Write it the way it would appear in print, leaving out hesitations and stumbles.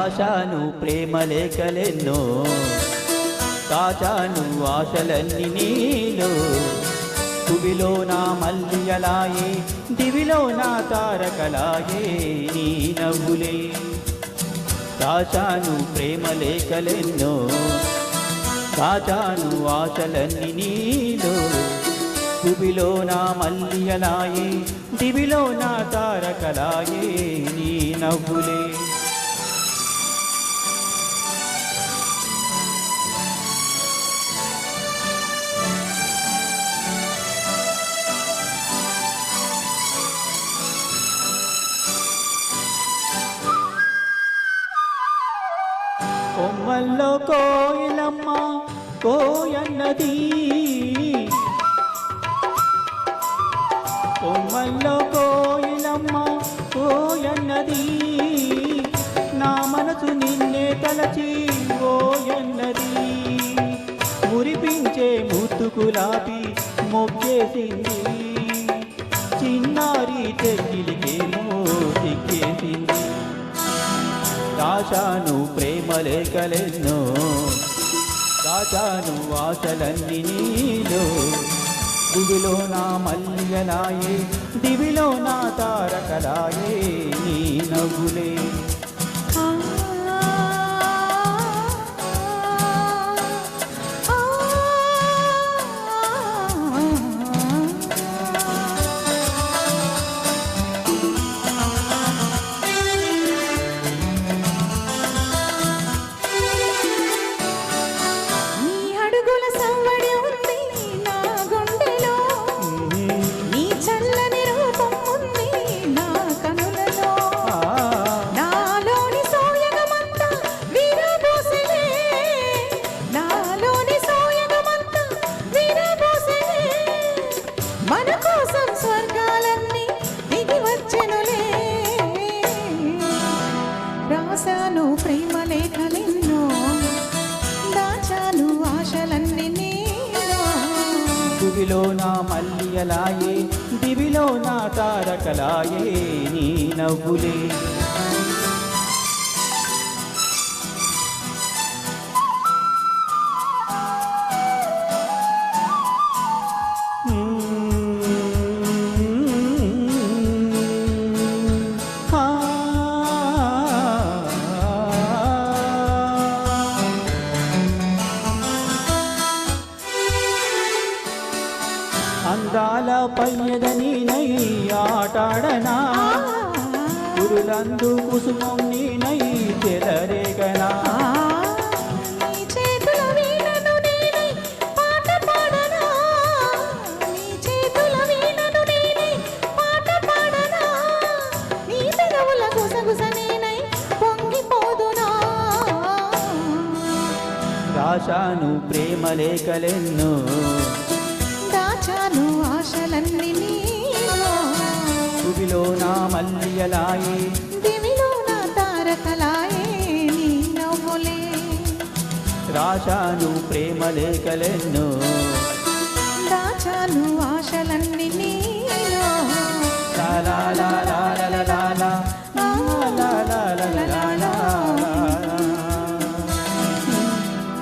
రాశాను ప్రేమ లేఖలెన్నో, దాచాను ఆశలన్నీ నీలో. భువిలో నా మల్లియలాయే, దివిలో నా తారకలాయే నీ నవ్వులే. రాశాను ప్రేమ లేఖలెన్నో, దాచాను ఆశలన్నీ నీలో. భువిలో నా మల్లియలాయే, దివిలో నా తారకలాయే నీ నవ్వులే. కొమ్మల్లో కోయిలమ్మ కోయన్నది, కొమ్మల్లో కోయిలమ్మ కోయన్నది. నా మనసు నిన్నే తలచి ఓయన్నది. మురిపించే ముత్తుకులాపి మొక్కేసింది, చిన్నారి చెక్కిలికేమో సిక్కేసింది. రాశాను ప్రేమ లేఖలెన్నో, దాచాను ఆశలన్నీ నీలో. భువిలో నా మల్లియలాయే, దివిలో నా తారకలాయే నీ నవ్వులే. మన కోసం స్వర్గాలన్నీ దిగి వచ్చెనులే. రాశాను ప్రేమ లేఖలెన్నో, దాచాను ఆశలన్నీ నీలో. భువిలో నా మల్లియలాయే, దివిలో నా తారకలాయే నీ నవ్వులే. అందాల పయ్యదని నై ఆటాడనా, కురులందు కుసుమం నీ నై చెలరేగనా. నీ చేతుల వీణను నేనై పాట పాడనా, నీ చేతుల వీణను నేనై పాట పాడనా. నీ పెదవుల గుసగుస నేనై పొంగిపోదునా. రాశాను ప్రేమ లేఖలెన్నో, దాచాను ఆశలన్నీ నీలో. భువిలో నా మల్లియలాయే, దివిలో నా తారకలాయే నీ నవ్వులే. రాశాను ప్రేమ లేఖలెన్నో, దాచాను ఆశలన్నీ నీలో. లా లా లా లా లా లా లా లా లా లా లా లా లా.